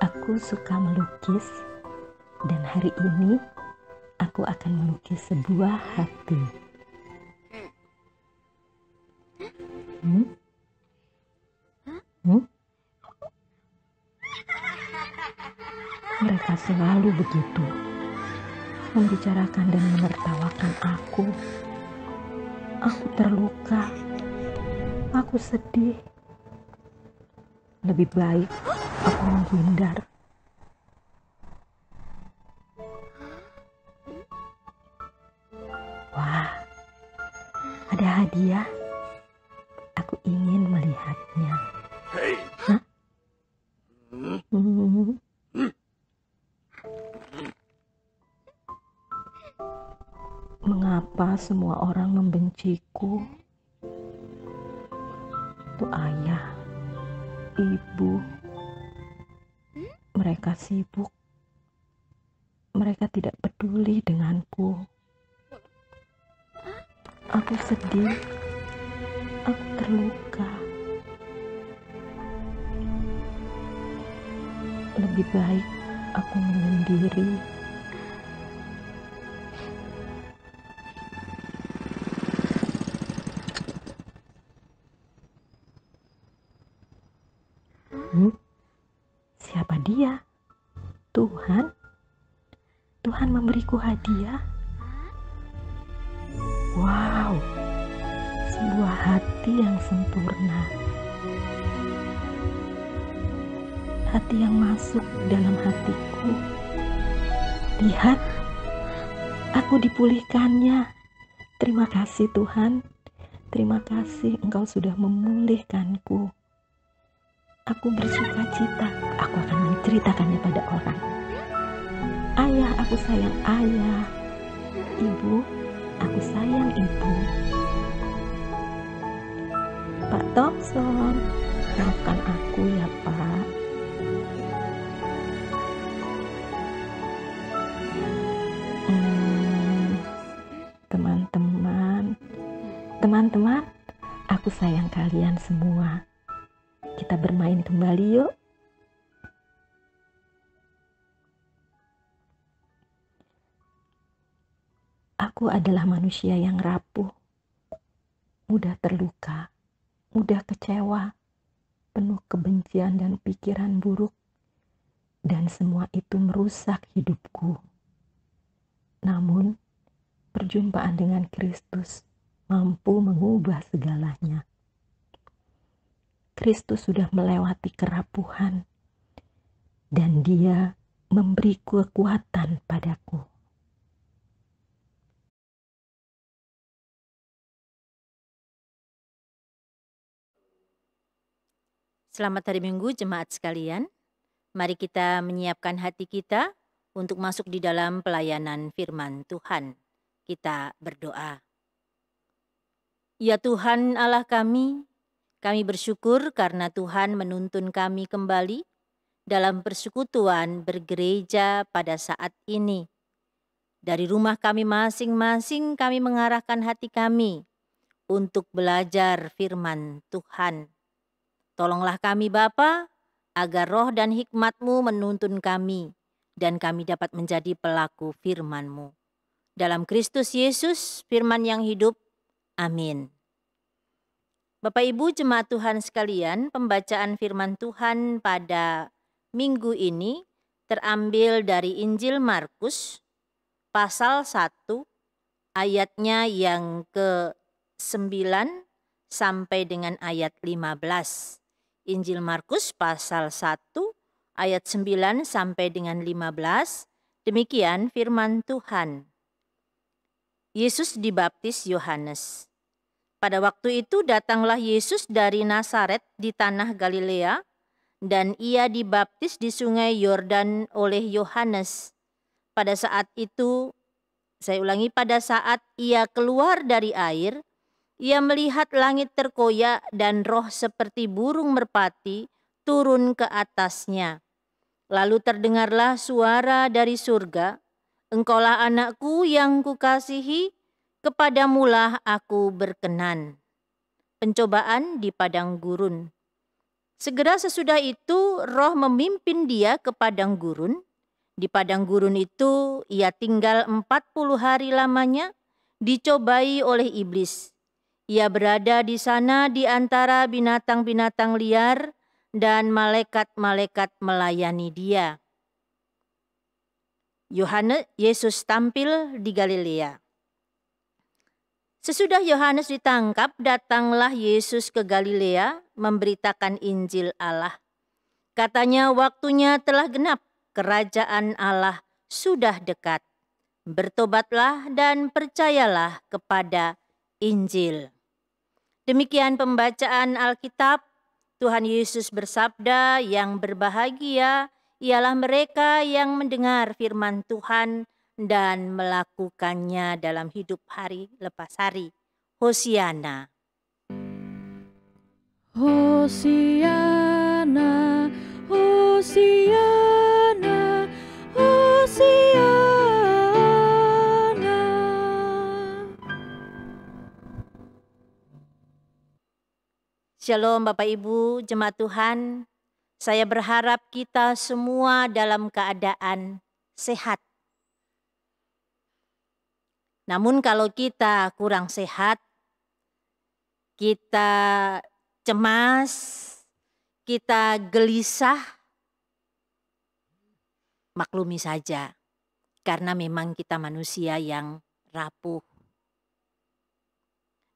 Aku suka melukis, dan hari ini aku akan melukis sebuah hati. Mereka selalu begitu, membicarakan dan menertawakan aku. Aku terluka, aku sedih. Lebih baik aku menghindar. Wah, ada hadiah. Aku ingin melihatnya. Hah? Mengapa semua orang membenciku? Itu ayah, ibu. Mereka sibuk. Mereka tidak peduli denganku. Aku sedih. Aku terluka. Lebih baik aku menyendiri. Siapa dia? Tuhan? Tuhan memberiku hadiah? Wow, sebuah hati yang sempurna. Hati yang masuk dalam hatiku. Lihat, aku dipulihkannya. Terima kasih Tuhan. Terima kasih Engkau sudah memulihkanku. Aku bersuka cita. Aku akan menceritakannya pada orang. Ayah, aku sayang ayah. Ibu, aku sayang ibu. Pak Thompson, maafkan aku ya Pak. Teman-teman, aku sayang kalian semua. Kita bermain kembali yuk. Aku adalah manusia yang rapuh, mudah terluka, mudah kecewa, penuh kebencian dan pikiran buruk, dan semua itu merusak hidupku. Namun, perjumpaan dengan Kristus mampu mengubah segalanya. Kristus sudah melewati kerapuhan, dan Dia memberi kekuatan padaku. Selamat hari Minggu jemaat sekalian. Mari kita menyiapkan hati kita untuk masuk di dalam pelayanan firman Tuhan. Kita berdoa. Ya Tuhan Allah kami bersyukur karena Tuhan menuntun kami kembali dalam persekutuan bergereja pada saat ini. Dari rumah kami masing-masing kami mengarahkan hati kami untuk belajar firman Tuhan. Tolonglah kami Bapa, agar roh dan hikmat-Mu menuntun kami dan kami dapat menjadi pelaku firman-Mu. Dalam Kristus Yesus, firman yang hidup. Amin. Bapak Ibu jemaat Tuhan sekalian, pembacaan firman Tuhan pada minggu ini terambil dari Injil Markus pasal 1 ayatnya yang ke-9 sampai dengan ayat 15. Injil Markus pasal 1 ayat 9 sampai dengan 15. Demikian firman Tuhan. Yesus dibaptis Yohanes. Pada waktu itu datanglah Yesus dari Nazaret di tanah Galilea, dan ia dibaptis di sungai Yordan oleh Yohanes. Pada saat ia keluar dari air, ia melihat langit terkoyak dan roh seperti burung merpati turun ke atasnya. Lalu terdengarlah suara dari surga, "Engkaulah anakku yang kukasihi, kepadamulah aku berkenan." Pencobaan di padang gurun. Segera sesudah itu Roh memimpin dia ke padang gurun. Di padang gurun itu ia tinggal 40 hari lamanya, dicobai oleh iblis. Ia berada di sana di antara binatang-binatang liar dan malaikat-malaikat melayani dia. Yesus tampil di Galilea. Sesudah Yohanes ditangkap, datanglah Yesus ke Galilea memberitakan Injil Allah. Katanya, waktunya telah genap, kerajaan Allah sudah dekat. Bertobatlah dan percayalah kepada Injil. Demikian pembacaan Alkitab. Tuhan Yesus bersabda, yang berbahagia ialah mereka yang mendengar firman Tuhan dan melakukannya dalam hidup hari lepas hari. Hosiana. Hosiana, Hosiana, Hosiana. Shalom Bapak Ibu, jemaat Tuhan. Saya berharap kita semua dalam keadaan sehat. Namun kalau kita kurang sehat, kita cemas, kita gelisah, maklumi saja, karena memang kita manusia yang rapuh.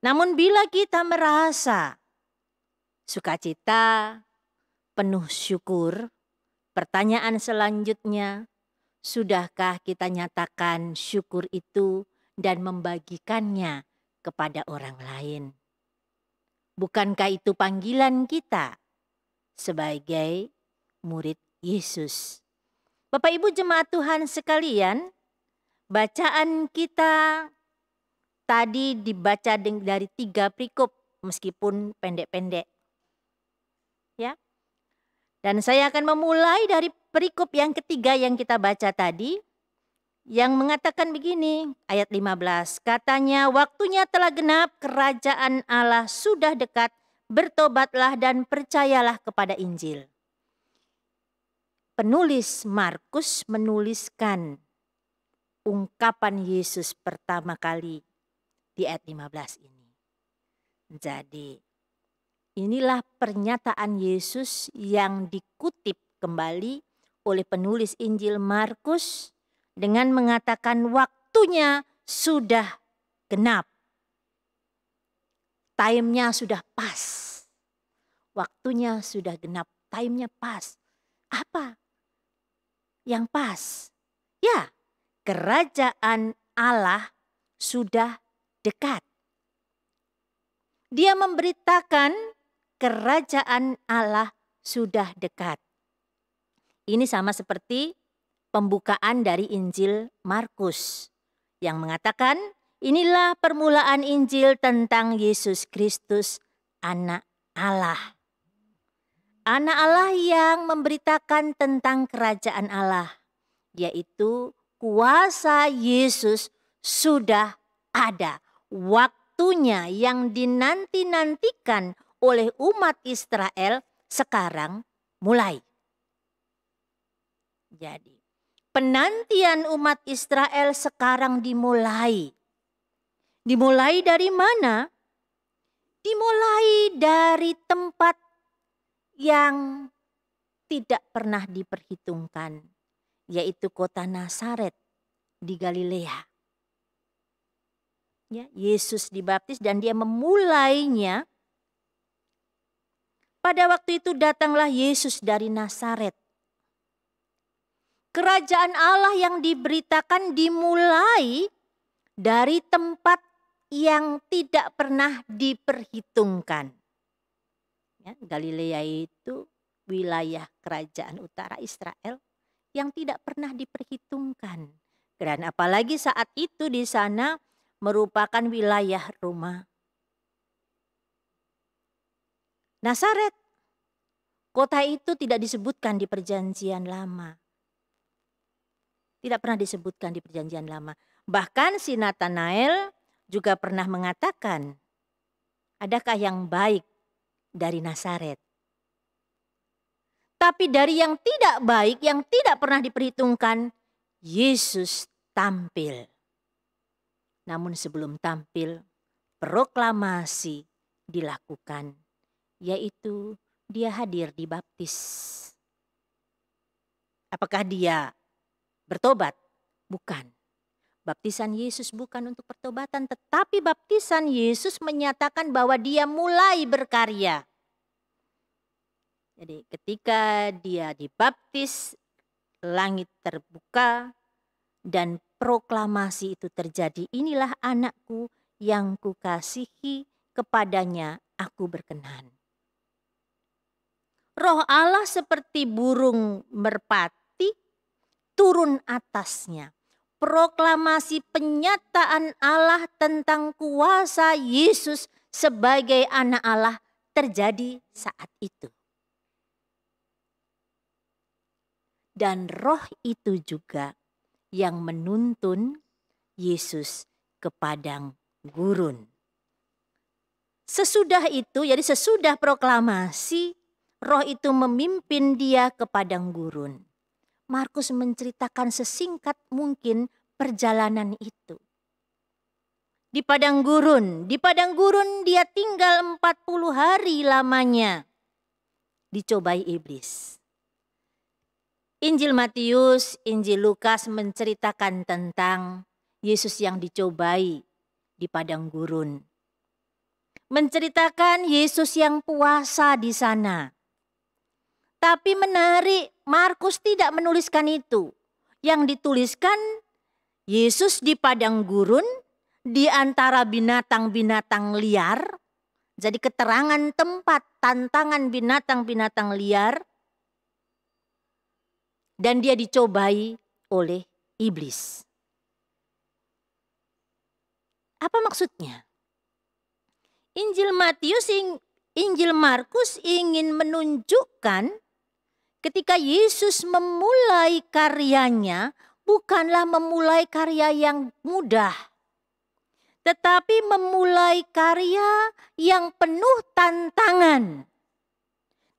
Namun bila kita merasa sukacita, penuh syukur, pertanyaan selanjutnya, sudahkah kita nyatakan syukur itu dan membagikannya kepada orang lain? Bukankah itu panggilan kita sebagai murid Yesus? Bapak Ibu jemaat Tuhan sekalian, bacaan kita tadi dibaca dari 3 perikop meskipun pendek-pendek. Ya. Dan saya akan memulai dari perikop yang ketiga yang kita baca tadi, yang mengatakan begini, ayat 15, katanya, waktunya telah genap, kerajaan Allah sudah dekat, bertobatlah dan percayalah kepada Injil. Penulis Markus menuliskan ungkapan Yesus pertama kali di ayat 15 ini. Jadi, inilah pernyataan Yesus yang dikutip kembali oleh penulis Injil Markus dengan mengatakan waktunya sudah genap. Time-nya sudah pas. Waktunya sudah genap, time-nya pas. Apa yang pas? Ya, kerajaan Allah sudah dekat. Dia memberitakan kerajaan Allah sudah dekat. Ini sama seperti pembukaan dari Injil Markus yang mengatakan, inilah permulaan Injil tentang Yesus Kristus, Anak Allah. Anak Allah yang memberitakan tentang kerajaan Allah, yaitu kuasa Yesus sudah ada. Waktunya yang dinanti-nantikan oleh umat Israel sekarang mulai. Jadi, penantian umat Israel sekarang dimulai. Dimulai dari mana? Dimulai dari tempat yang tidak pernah diperhitungkan, yaitu kota Nazaret di Galilea. Ya, Yesus dibaptis dan dia memulainya. Pada waktu itu datanglah Yesus dari Nazaret. Kerajaan Allah yang diberitakan dimulai dari tempat yang tidak pernah diperhitungkan. Ya, Galilea itu wilayah kerajaan utara Israel yang tidak pernah diperhitungkan. Dan apalagi saat itu di sana merupakan wilayah Roma. Nazaret, Kota itu tidak disebutkan di Perjanjian Lama. Tidak pernah disebutkan di Perjanjian Lama. Bahkan si Nathanael juga pernah mengatakan, adakah yang baik dari Nazaret? Tapi dari yang tidak baik, yang tidak pernah diperhitungkan, Yesus tampil. Namun sebelum tampil, proklamasi dilakukan, yaitu dia hadir dibaptis. Apakah dia bertobat? Bukan. Baptisan Yesus bukan untuk pertobatan, tetapi baptisan Yesus menyatakan bahwa dia mulai berkarya. Jadi ketika dia dibaptis, langit terbuka dan proklamasi itu terjadi. Inilah anakku yang kukasihi, kepadanya aku berkenan. Roh Allah seperti burung merpati turun atasnya. Proklamasi penyataan Allah tentang kuasa Yesus sebagai anak Allah terjadi saat itu. Dan roh itu juga yang menuntun Yesus ke padang gurun. Sesudah itu, jadi sesudah proklamasi, roh itu memimpin dia ke padang gurun. Markus menceritakan sesingkat mungkin perjalanan itu. Di padang gurun dia tinggal 40 hari lamanya. Dicobai iblis. Injil Matius, Injil Lukas menceritakan tentang Yesus yang dicobai di padang gurun. Menceritakan Yesus yang puasa di sana. Tapi menarik, Markus tidak menuliskan itu. Yang dituliskan Yesus di padang gurun di antara binatang-binatang liar. Jadi keterangan tempat tantangan binatang-binatang liar. Dan dia dicobai oleh iblis. Apa maksudnya? Injil Matius, Injil Markus ingin menunjukkan ketika Yesus memulai karyanya bukanlah memulai karya yang mudah. Tetapi memulai karya yang penuh tantangan.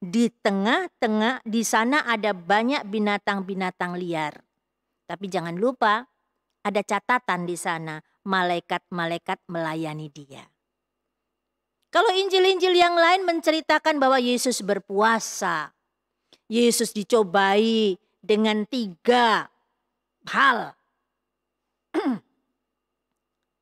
Di tengah-tengah di sana ada banyak binatang-binatang liar. Tapi jangan lupa ada catatan di sana, malaikat-malaikat melayani dia. Kalau Injil-Injil yang lain menceritakan bahwa Yesus berpuasa. Yesus dicobai dengan 3 hal.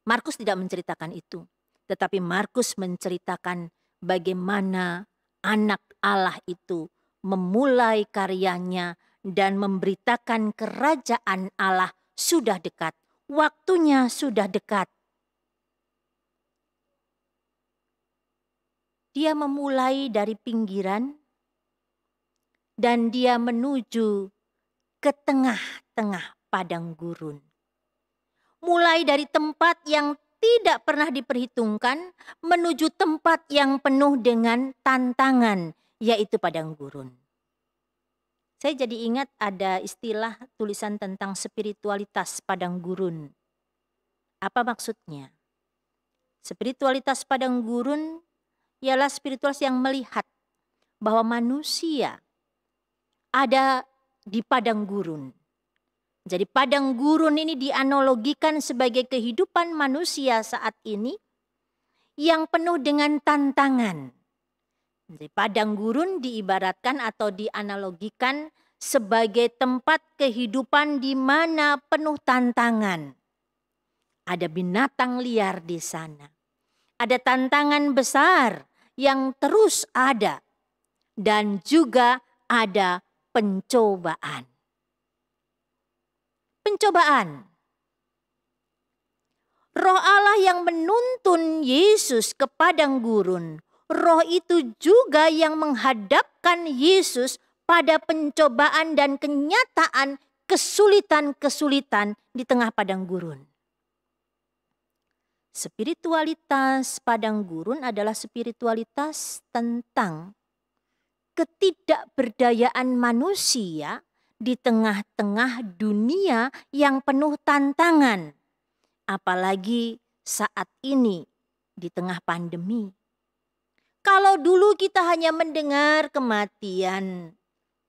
Markus tidak menceritakan itu. Tetapi Markus menceritakan bagaimana anak Allah itu memulai karyanya dan memberitakan kerajaan Allah sudah dekat. Waktunya sudah dekat. Dia memulai dari pinggiran dan dia menuju ke tengah-tengah padang gurun. Mulai dari tempat yang tidak pernah diperhitungkan menuju tempat yang penuh dengan tantangan, yaitu padang gurun. Saya jadi ingat ada istilah tulisan tentang spiritualitas padang gurun. Apa maksudnya? Spiritualitas padang gurun ialah spiritualitas yang melihat bahwa manusia ada di padang gurun. Jadi padang gurun ini dianalogikan sebagai kehidupan manusia saat ini yang penuh dengan tantangan. Jadi padang gurun diibaratkan atau dianalogikan sebagai tempat kehidupan di mana penuh tantangan. Ada binatang liar di sana. Ada tantangan besar yang terus ada. Dan juga ada pencobaan. Pencobaan. Roh Allah yang menuntun Yesus ke padang gurun. Roh itu juga yang menghadapkan Yesus pada pencobaan dan kenyataan kesulitan-kesulitan di tengah padang gurun. Spiritualitas padang gurun adalah spiritualitas tentang ketidakberdayaan manusia di tengah-tengah dunia yang penuh tantangan. Apalagi saat ini di tengah pandemi. Kalau dulu kita hanya mendengar kematian,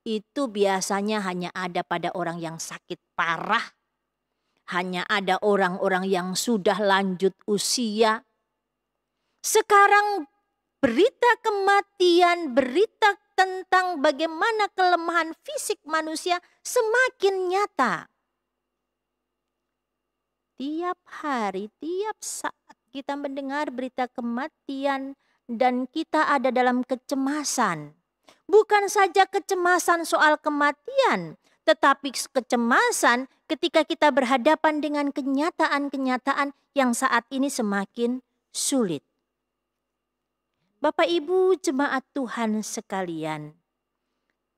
itu biasanya hanya ada pada orang yang sakit parah. Hanya ada orang-orang yang sudah lanjut usia. Sekarang berita kematian, berita tentang bagaimana kelemahan fisik manusia semakin nyata. Tiap hari, tiap saat kita mendengar berita kematian dan kita ada dalam kecemasan. Bukan saja kecemasan soal kematian, tetapi kecemasan ketika kita berhadapan dengan kenyataan-kenyataan yang saat ini semakin sulit. Bapak Ibu jemaat Tuhan sekalian,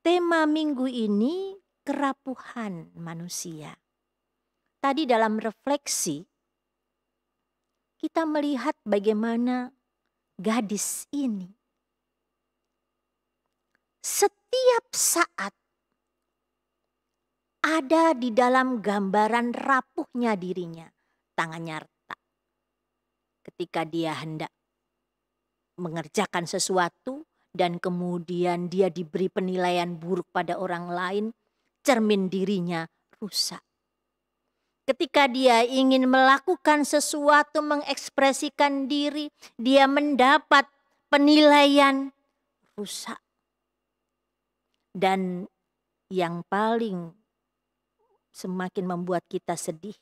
tema minggu ini kerapuhan manusia. Tadi dalam refleksi, kita melihat bagaimana gadis ini setiap saat ada di dalam gambaran rapuhnya dirinya. Tangannya retak ketika dia hendak mengerjakan sesuatu dan kemudian dia diberi penilaian buruk pada orang lain, cermin dirinya rusak. Ketika dia ingin melakukan sesuatu, mengekspresikan diri, dia mendapat penilaian rusak. Dan yang paling semakin membuat kita sedih,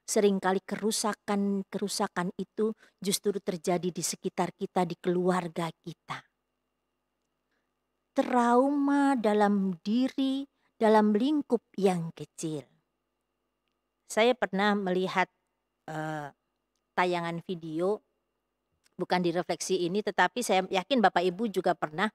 seringkali kerusakan itu justru terjadi di sekitar kita, di keluarga kita. Trauma dalam diri, dalam lingkup yang kecil. Saya pernah melihat tayangan video, bukan di refleksi ini, tetapi saya yakin Bapak Ibu juga pernah,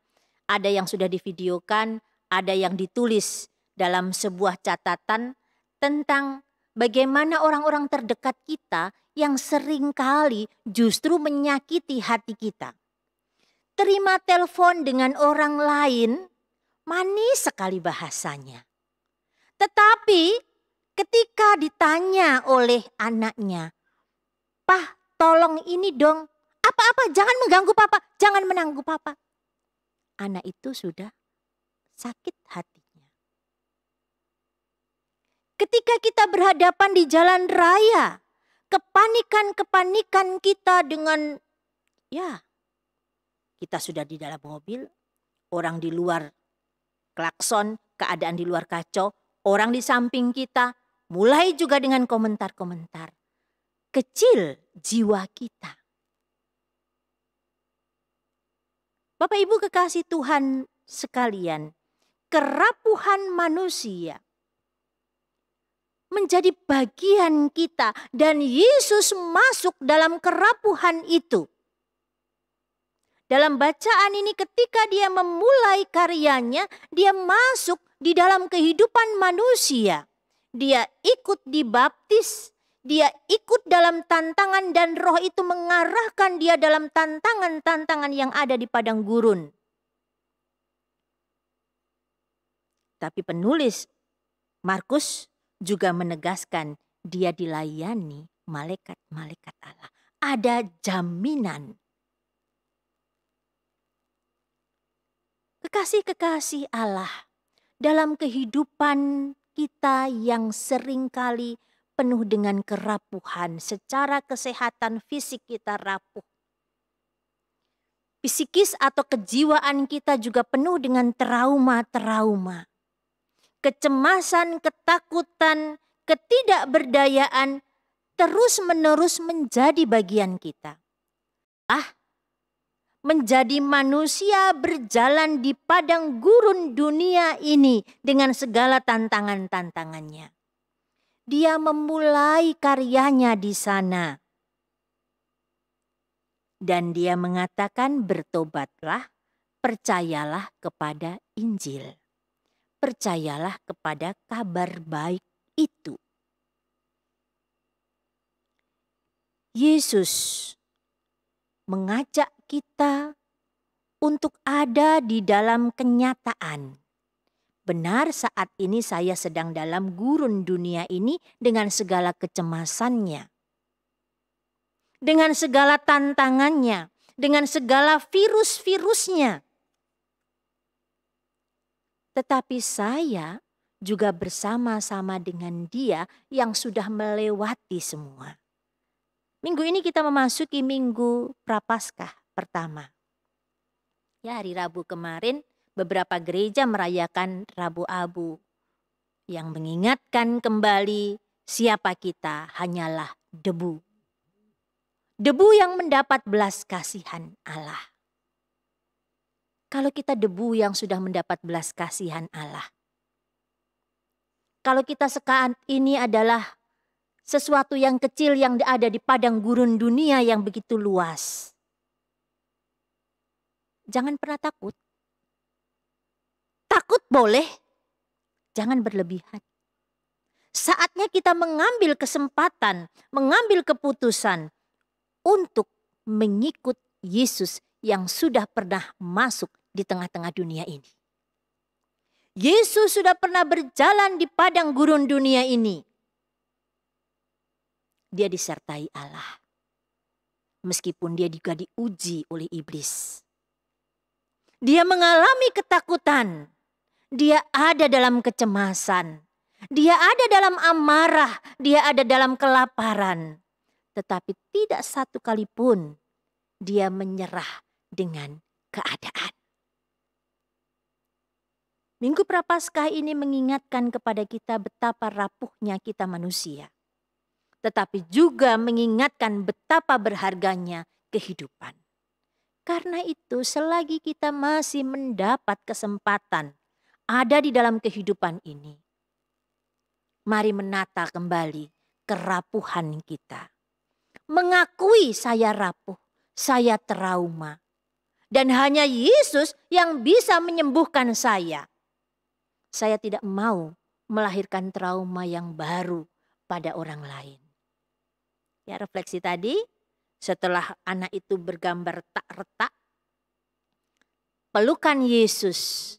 ada yang sudah divideokan, ada yang ditulis dalam sebuah catatan tentang bagaimana orang-orang terdekat kita yang seringkali justru menyakiti hati kita. Terima telepon dengan orang lain, manis sekali bahasanya. Tetapi ketika ditanya oleh anaknya, "Pah, tolong ini dong. Apa-apa, jangan mengganggu papa, jangan mengganggu papa." Anak itu sudah sakit hatinya. Ketika kita berhadapan di jalan raya, kepanikan kita dengan, kita sudah di dalam mobil, orang di luar klakson, keadaan di luar kacau, orang di samping kita mulai juga dengan komentar-komentar. Kecil jiwa kita. Bapak Ibu kekasih Tuhan sekalian, kerapuhan manusia menjadi bagian kita dan Yesus masuk dalam kerapuhan itu. Dalam bacaan ini ketika dia memulai karyanya, dia masuk di dalam kehidupan manusia. Dia ikut dibaptis, dia ikut dalam tantangan dan Roh itu mengarahkan dia dalam tantangan-tantangan yang ada di padang gurun. Tapi penulis Markus juga menegaskan dia dilayani malaikat-malaikat Allah. Ada jaminan. Kekasih-kekasih Allah, dalam kehidupan kita yang seringkali penuh dengan kerapuhan, secara kesehatan fisik kita rapuh. Psikis atau kejiwaan kita juga penuh dengan trauma-trauma. Kecemasan, ketakutan, ketidakberdayaan terus-menerus menjadi bagian kita. Menjadi manusia berjalan di padang gurun dunia ini dengan segala tantangan-tantangannya. Dia memulai karyanya di sana. Dan dia mengatakan bertobatlah, percayalah kepada Injil. Percayalah kepada kabar baik itu. Yesus mengajak kita untuk ada di dalam kenyataan. Benar, saat ini saya sedang dalam gurun dunia ini dengan segala kecemasannya, dengan segala tantangannya, dengan segala virus-virusnya. Tetapi saya juga bersama-sama dengan Dia yang sudah melewati semua. Minggu ini kita memasuki Minggu Prapaskah pertama. Ya, hari Rabu kemarin beberapa gereja merayakan Rabu Abu yang mengingatkan kembali siapa kita hanyalah debu. Debu yang mendapat belas kasihan Allah. Kalau kita debu yang sudah mendapat belas kasihan Allah. Kalau kita saat ini adalah sesuatu yang kecil yang ada di padang gurun dunia yang begitu luas. Jangan pernah takut. Takut boleh, jangan berlebihan. Saatnya kita mengambil kesempatan, mengambil keputusan untuk mengikut Yesus yang sudah pernah masuk di tengah-tengah dunia ini. Yesus sudah pernah berjalan di padang gurun dunia ini. Dia disertai Allah. Meskipun dia juga diuji oleh iblis. Dia mengalami ketakutan. Dia ada dalam kecemasan. Dia ada dalam amarah. Dia ada dalam kelaparan. Tetapi tidak satu kali pun dia menyerah dengan keadaan. Minggu Prapaskah ini mengingatkan kepada kita betapa rapuhnya kita manusia. Tetapi juga mengingatkan betapa berharganya kehidupan. Karena itu selagi kita masih mendapat kesempatan ada di dalam kehidupan ini, mari menata kembali kerapuhan kita. Mengakui saya rapuh, saya trauma. Dan hanya Yesus yang bisa menyembuhkan saya. Saya tidak mau melahirkan trauma yang baru pada orang lain. Ya, refleksi tadi, setelah anak itu bergambar tak retak, pelukan Yesus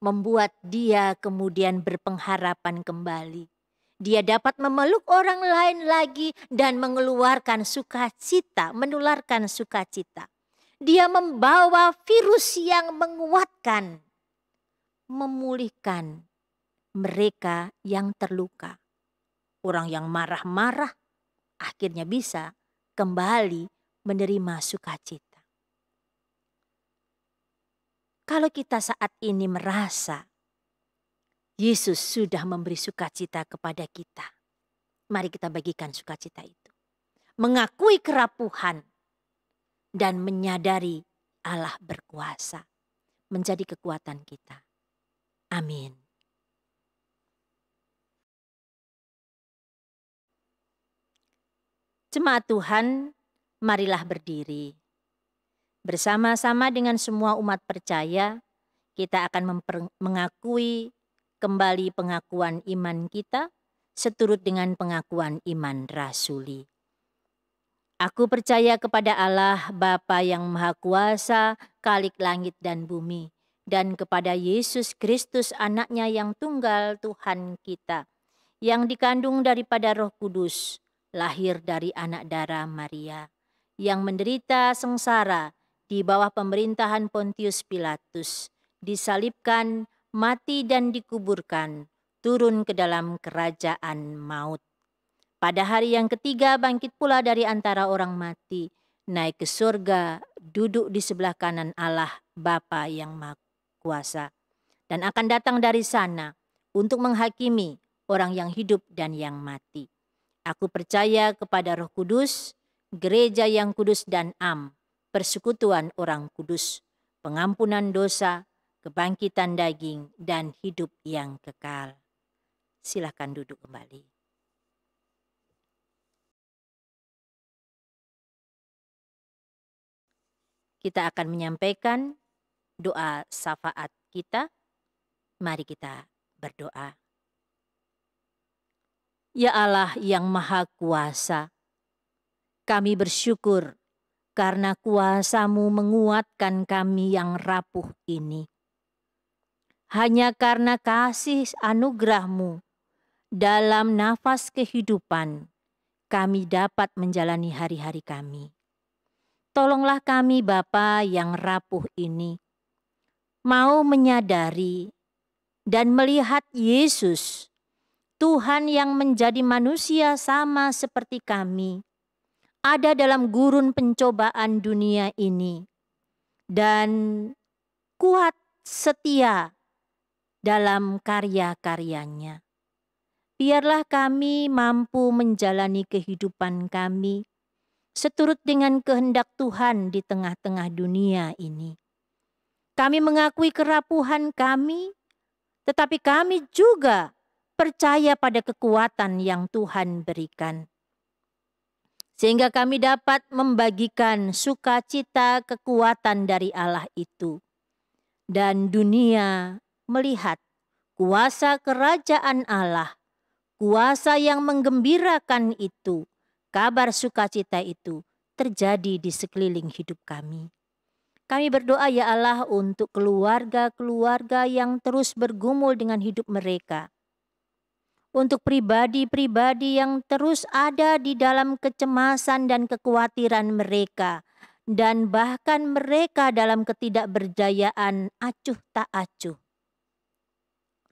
membuat dia kemudian berpengharapan kembali. Dia dapat memeluk orang lain lagi dan mengeluarkan sukacita, menularkan sukacita. Dia membawa virus yang menguatkan, memulihkan mereka yang terluka. Orang yang marah-marah akhirnya bisa kembali menerima sukacita. Kalau kita saat ini merasa Yesus sudah memberi sukacita kepada kita, mari kita bagikan sukacita itu. Mengakui kerapuhan dan menyadari Allah berkuasa menjadi kekuatan kita. Amin. Jemaat Tuhan, marilah berdiri. Bersama-sama dengan semua umat percaya, kita akan mengakui kembali pengakuan iman kita seturut dengan pengakuan iman rasuli. Aku percaya kepada Allah Bapa yang Maha Kuasa, Khalik langit dan bumi, dan kepada Yesus Kristus anaknya yang tunggal Tuhan kita, yang dikandung daripada Roh Kudus, lahir dari anak darah Maria, yang menderita sengsara di bawah pemerintahan Pontius Pilatus, disalibkan, mati dan dikuburkan, turun ke dalam kerajaan maut. Pada hari yang ketiga bangkit pula dari antara orang mati, naik ke surga, duduk di sebelah kanan Allah Bapa yang Maha Kuasa, dan akan datang dari sana untuk menghakimi orang yang hidup dan yang mati. Aku percaya kepada Roh Kudus, gereja yang kudus dan am, persekutuan orang kudus, pengampunan dosa, kebangkitan daging, dan hidup yang kekal. Silakan duduk kembali. Kita akan menyampaikan doa syafaat kita. Mari kita berdoa. Ya Allah yang Maha Kuasa, kami bersyukur karena kuasa-Mu menguatkan kami yang rapuh ini. Hanya karena kasih anugerah-Mu dalam nafas kehidupan, kami dapat menjalani hari-hari kami. Tolonglah kami Bapa yang rapuh ini, mau menyadari dan melihat Yesus, Tuhan yang menjadi manusia sama seperti kami, ada dalam gurun pencobaan dunia ini, dan kuat setia dalam karya-karyanya. Biarlah kami mampu menjalani kehidupan kami seturut dengan kehendak Tuhan di tengah-tengah dunia ini. Kami mengakui kerapuhan kami, tetapi kami juga percaya pada kekuatan yang Tuhan berikan. Sehingga kami dapat membagikan sukacita kekuatan dari Allah itu. Dan dunia melihat kuasa kerajaan Allah, kuasa yang menggembirakan itu, kabar sukacita itu terjadi di sekeliling hidup kami. Kami berdoa ya Allah untuk keluarga-keluarga yang terus bergumul dengan hidup mereka. Untuk pribadi-pribadi yang terus ada di dalam kecemasan dan kekhawatiran mereka. Dan bahkan mereka dalam ketidakberdayaan acuh tak acuh.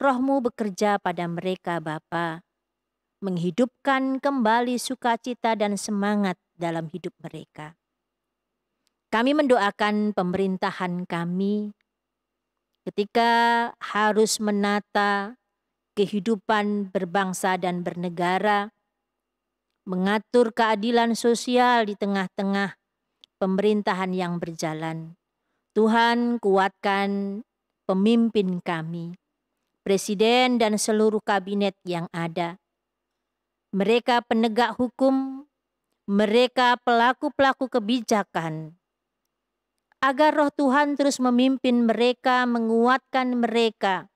Roh-Mu bekerja pada mereka Bapa, menghidupkan kembali sukacita dan semangat dalam hidup mereka. Kami mendoakan pemerintahan kami ketika harus menata kehidupan berbangsa dan bernegara, mengatur keadilan sosial di tengah-tengah pemerintahan yang berjalan. Tuhan kuatkan pemimpin kami, presiden dan seluruh kabinet yang ada. Mereka penegak hukum, mereka pelaku-pelaku kebijakan, agar roh Tuhan terus memimpin mereka, menguatkan mereka,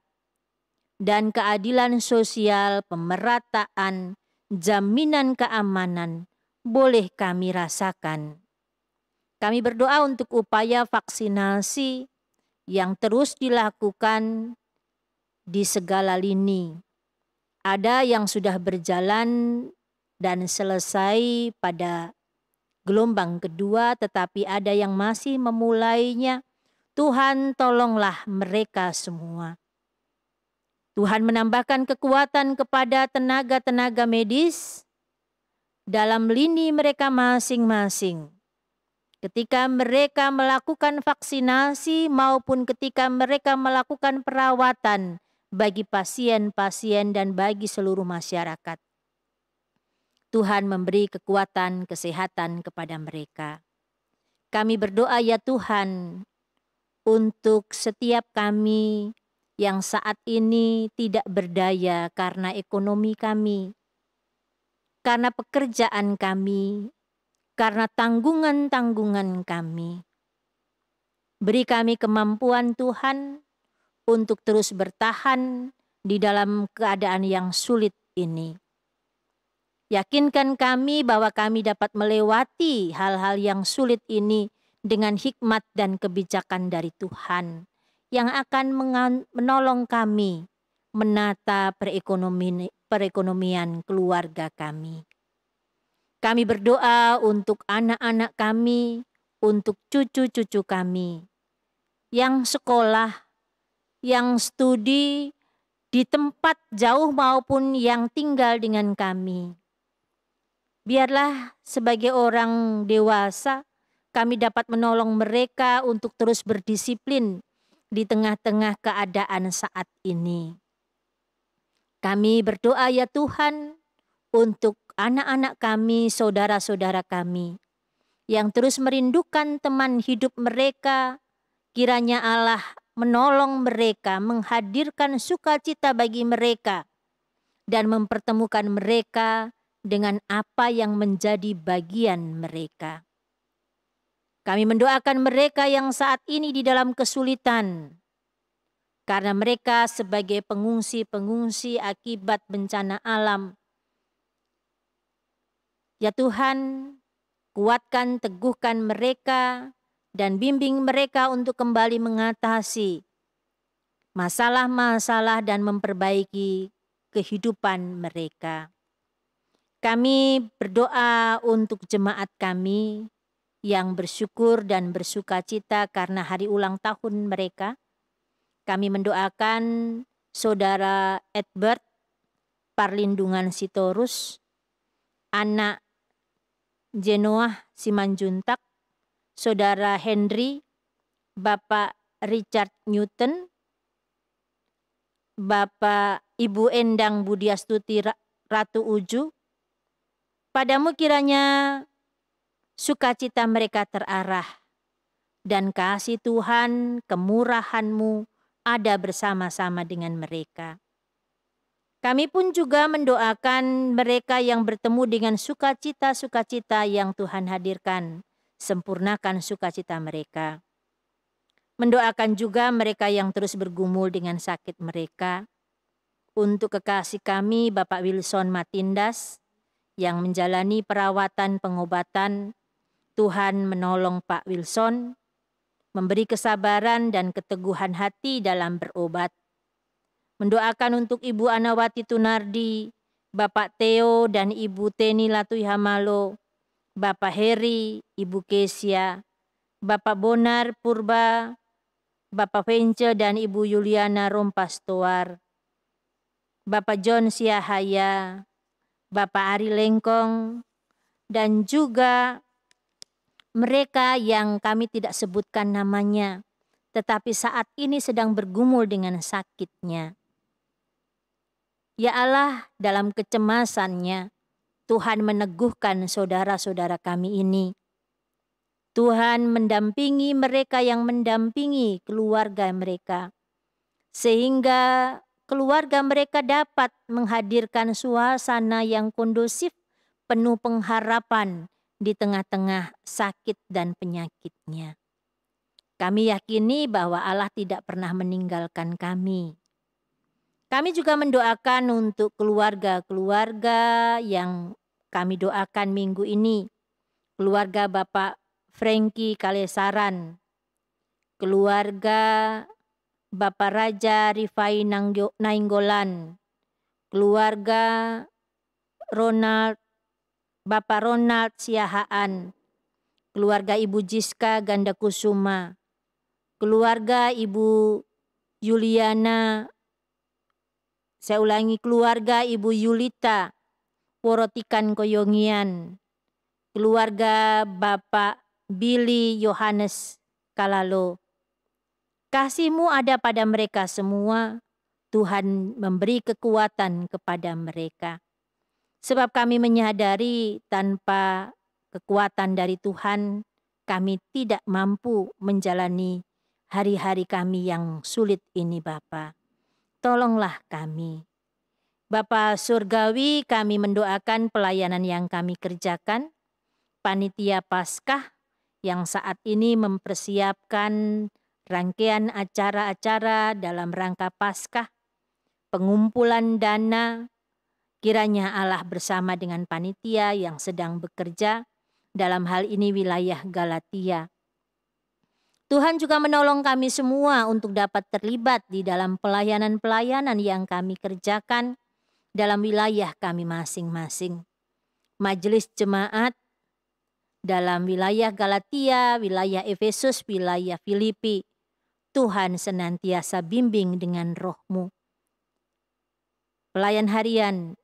dan keadilan sosial, pemerataan, jaminan keamanan boleh kami rasakan. Kami berdoa untuk upaya vaksinasi yang terus dilakukan di segala lini. Ada yang sudah berjalan dan selesai pada gelombang kedua, tetapi ada yang masih memulainya. Tuhan tolonglah mereka semua. Tuhan menambahkan kekuatan kepada tenaga-tenaga medis dalam lini mereka masing-masing. Ketika mereka melakukan vaksinasi maupun ketika mereka melakukan perawatan bagi pasien-pasien dan bagi seluruh masyarakat. Tuhan memberi kekuatan kesehatan kepada mereka. Kami berdoa ya Tuhan untuk setiap kami yang saat ini tidak berdaya karena ekonomi kami, karena pekerjaan kami, karena tanggungan-tanggungan kami. Beri kami kemampuan Tuhan untuk terus bertahan di dalam keadaan yang sulit ini. Yakinkan kami bahwa kami dapat melewati hal-hal yang sulit ini dengan hikmat dan kebijakan dari Tuhan yang akan menolong kami menata perekonomian keluarga kami. Kami berdoa untuk anak-anak kami, untuk cucu-cucu kami yang sekolah, yang studi di tempat jauh maupun yang tinggal dengan kami. Biarlah sebagai orang dewasa kami dapat menolong mereka untuk terus berdisiplin di tengah-tengah keadaan saat ini. Kami berdoa ya Tuhan untuk anak-anak kami, saudara-saudara kami yang terus merindukan teman hidup mereka. Kiranya Allah menolong mereka, menghadirkan sukacita bagi mereka dan mempertemukan mereka dengan apa yang menjadi bagian mereka. Kami mendoakan mereka yang saat ini di dalam kesulitan, karena mereka sebagai pengungsi-pengungsi akibat bencana alam. Ya Tuhan, kuatkan, teguhkan mereka, dan bimbing mereka untuk kembali mengatasi masalah-masalah dan memperbaiki kehidupan mereka. Kami berdoa untuk jemaat kami yang bersyukur dan bersuka cita karena hari ulang tahun mereka. Kami mendoakan Saudara Edward Parlindungan Sitorus, anak Genoah Simanjuntak, Saudara Henry, Bapak Richard Newton, Bapak Ibu Endang Budiastuti Ratu Uju. Padamu kiranya sukacita mereka terarah, dan kasih Tuhan, kemurahan-Mu ada bersama-sama dengan mereka. Kami pun juga mendoakan mereka yang bertemu dengan sukacita-sukacita yang Tuhan hadirkan. Sempurnakan sukacita mereka. Mendoakan juga mereka yang terus bergumul dengan sakit mereka. Untuk kekasih kami Bapak Wilson Matindas yang menjalani perawatan pengobatan, Tuhan menolong Pak Wilson, memberi kesabaran dan keteguhan hati dalam berobat. Mendoakan untuk Ibu Anawati Tunardi, Bapak Theo dan Ibu Teni Latuihamalo, Bapak Heri, Ibu Kesia, Bapak Bonar Purba, Bapak Vence dan Ibu Yuliana Rompastoar, Bapak John Siahaya, Bapak Ari Lengkong, dan juga mereka yang kami tidak sebutkan namanya, tetapi saat ini sedang bergumul dengan sakitnya. Ya Allah, dalam kecemasannya, Tuhan meneguhkan saudara-saudara kami ini. Tuhan mendampingi mereka yang mendampingi keluarga mereka, sehingga keluarga mereka dapat menghadirkan suasana yang kondusif, penuh pengharapan di tengah-tengah sakit dan penyakitnya. Kami yakini bahwa Allah tidak pernah meninggalkan kami. Kami juga mendoakan untuk keluarga-keluarga yang kami doakan minggu ini. Keluarga Bapak Franky Kalesaran, keluarga Bapak Raja Rifai Nainggolan, keluarga Bapak Ronald Siahaan, keluarga Ibu Jiska Gandakusuma, keluarga Ibu Yuliana, saya ulangi, keluarga Ibu Yulita Porotikan Koyongian, keluarga Bapak Billy Yohanes Kalalo. Kasih-Mu ada pada mereka semua. Tuhan memberi kekuatan kepada mereka. Sebab kami menyadari tanpa kekuatan dari Tuhan, kami tidak mampu menjalani hari-hari kami yang sulit ini, Bapa. Tolonglah kami. Bapa Surgawi, kami mendoakan pelayanan yang kami kerjakan, Panitia Paskah yang saat ini mempersiapkan rangkaian acara-acara dalam rangka Paskah, pengumpulan dana, kiranya Allah bersama dengan panitia yang sedang bekerja, dalam hal ini wilayah Galatia. Tuhan juga menolong kami semua untuk dapat terlibat di dalam pelayanan-pelayanan yang kami kerjakan dalam wilayah kami masing-masing. Majelis jemaat dalam wilayah Galatia, wilayah Efesus, wilayah Filipi, Tuhan senantiasa bimbing dengan roh-Mu. Pelayan harian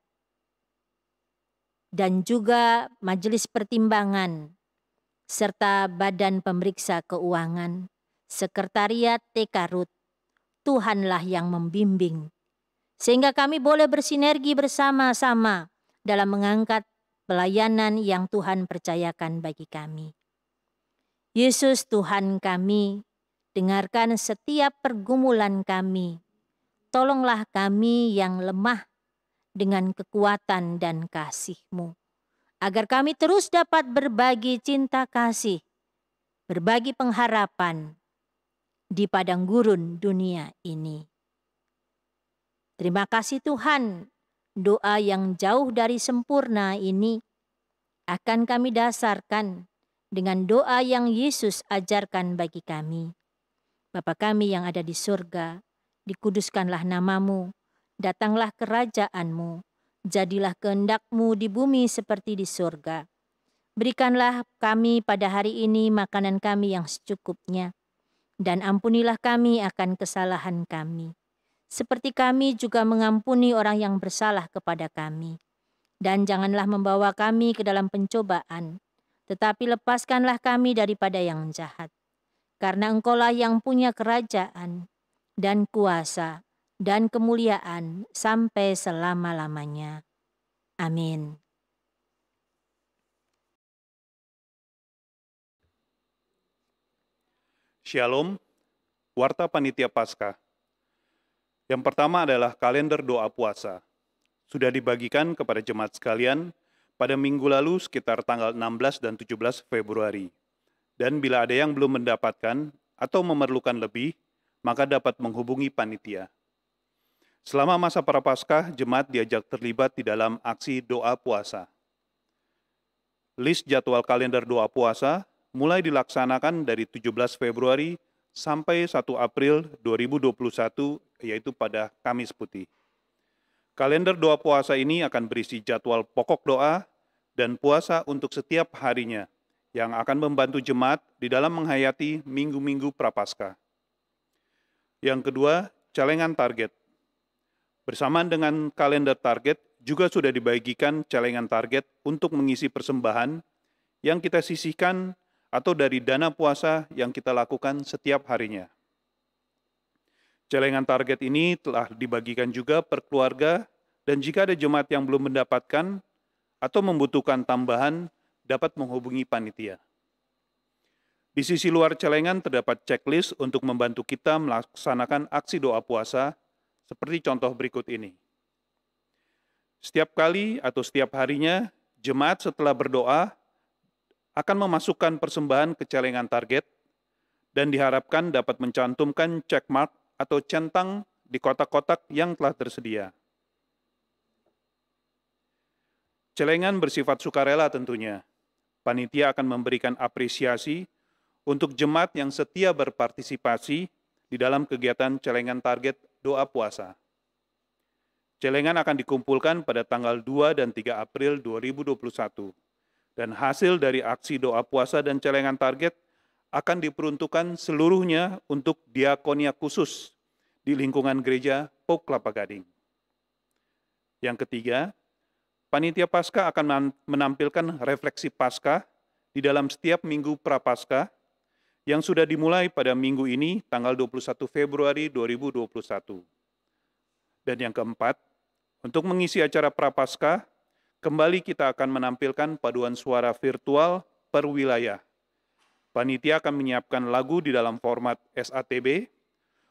dan juga majelis pertimbangan, serta badan pemeriksa keuangan, sekretariat TK RUT, Tuhanlah yang membimbing. Sehingga kami boleh bersinergi bersama-sama dalam mengangkat pelayanan yang Tuhan percayakan bagi kami. Yesus Tuhan kami, dengarkan setiap pergumulan kami. Tolonglah kami yang lemah dengan kekuatan dan kasih-Mu, agar kami terus dapat berbagi cinta kasih, berbagi pengharapan di padang gurun dunia ini. Terima kasih Tuhan, doa yang jauh dari sempurna ini akan kami dasarkan dengan doa yang Yesus ajarkan bagi kami. Bapa kami yang ada di surga, dikuduskanlah namamu, datanglah kerajaan-mu, jadilah kehendak-mu di bumi seperti di surga. Berikanlah kami pada hari ini makanan kami yang secukupnya, dan ampunilah kami akan kesalahan kami, seperti kami juga mengampuni orang yang bersalah kepada kami. Dan janganlah membawa kami ke dalam pencobaan, tetapi lepaskanlah kami daripada yang jahat. Karena Engkaulah yang punya kerajaan, dan kuasa, dan kemuliaan sampai selama-lamanya. Amin. Shalom, Warta Panitia Paskah. Yang pertama adalah kalender doa puasa. Sudah dibagikan kepada jemaat sekalian pada minggu lalu sekitar tanggal 16 dan 17 Februari. Dan bila ada yang belum mendapatkan atau memerlukan lebih, maka dapat menghubungi panitia. Selama masa Prapaskah, jemaat diajak terlibat di dalam aksi doa puasa. List jadwal kalender doa puasa mulai dilaksanakan dari 17 Februari sampai 1 April 2021, yaitu pada Kamis Putih. Kalender doa puasa ini akan berisi jadwal pokok doa dan puasa untuk setiap harinya, yang akan membantu jemaat di dalam menghayati minggu-minggu Prapaskah. Yang kedua, celengan target. Bersamaan dengan kalender target, juga sudah dibagikan celengan target untuk mengisi persembahan yang kita sisihkan atau dari dana puasa yang kita lakukan setiap harinya. Celengan target ini telah dibagikan juga per keluarga, dan jika ada jemaat yang belum mendapatkan atau membutuhkan tambahan, dapat menghubungi panitia. Di sisi luar celengan terdapat checklist untuk membantu kita melaksanakan aksi doa puasa, seperti contoh berikut ini. Setiap kali atau setiap harinya, jemaat setelah berdoa akan memasukkan persembahan ke celengan target, dan diharapkan dapat mencantumkan check mark atau centang di kotak-kotak yang telah tersedia. Celengan bersifat sukarela tentunya. Panitia akan memberikan apresiasi untuk jemaat yang setia berpartisipasi di dalam kegiatan celengan target doa puasa. Celengan akan dikumpulkan pada tanggal 2 dan 3 April 2021, dan hasil dari aksi doa puasa dan celengan target akan diperuntukkan seluruhnya untuk diakonia khusus di lingkungan gereja Pok Kelapa Gading. Yang ketiga, Panitia Paskah akan menampilkan refleksi Paskah di dalam setiap minggu Prapaskah yang sudah dimulai pada minggu ini, tanggal 21 Februari 2021. Dan yang keempat, untuk mengisi acara Prapaskah, kembali kita akan menampilkan paduan suara virtual per wilayah. Panitia akan menyiapkan lagu di dalam format SATB.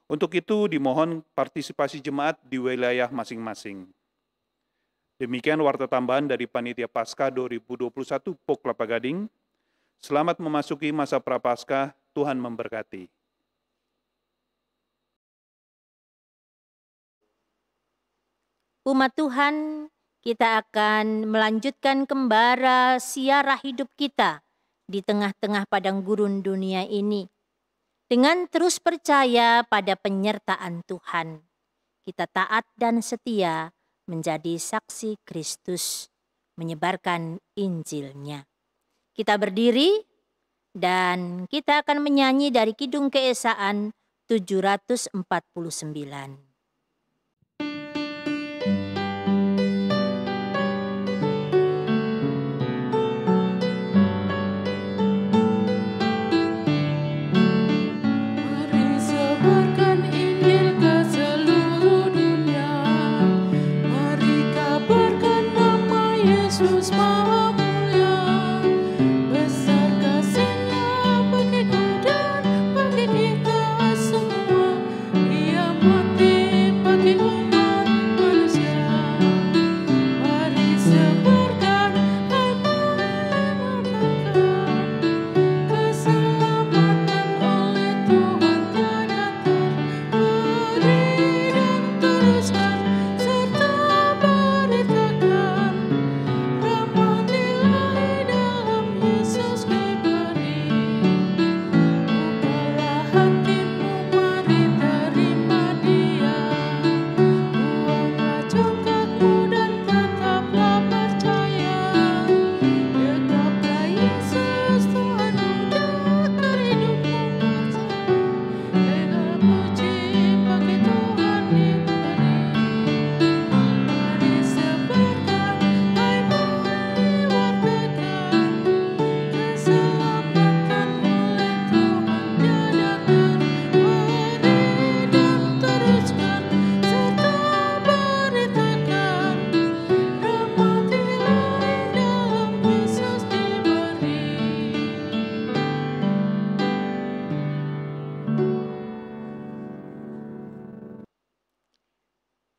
Untuk itu dimohon partisipasi jemaat di wilayah masing-masing. Demikian warta tambahan dari Panitia Paskah 2021 Pok Kelapa Gading. Selamat memasuki masa Prapaskah, Tuhan memberkati. Umat Tuhan, kita akan melanjutkan kembali siarah hidup kita di tengah-tengah padang gurun dunia ini. Dengan terus percaya pada penyertaan Tuhan, kita taat dan setia menjadi saksi Kristus, menyebarkan Injil-Nya. Kita berdiri dan kita akan menyanyi dari Kidung Keesaan 749. Bagi kita semua, Ia mati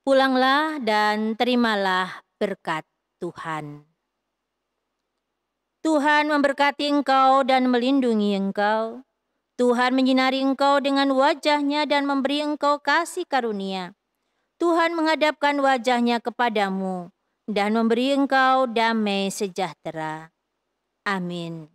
Pulanglah dan terimalah berkat Tuhan. Tuhan memberkati engkau dan melindungi engkau. Tuhan menyinari engkau dengan wajah-Nya dan memberi engkau kasih karunia. Tuhan menghadapkan wajah-Nya kepadamu dan memberi engkau damai sejahtera. Amin.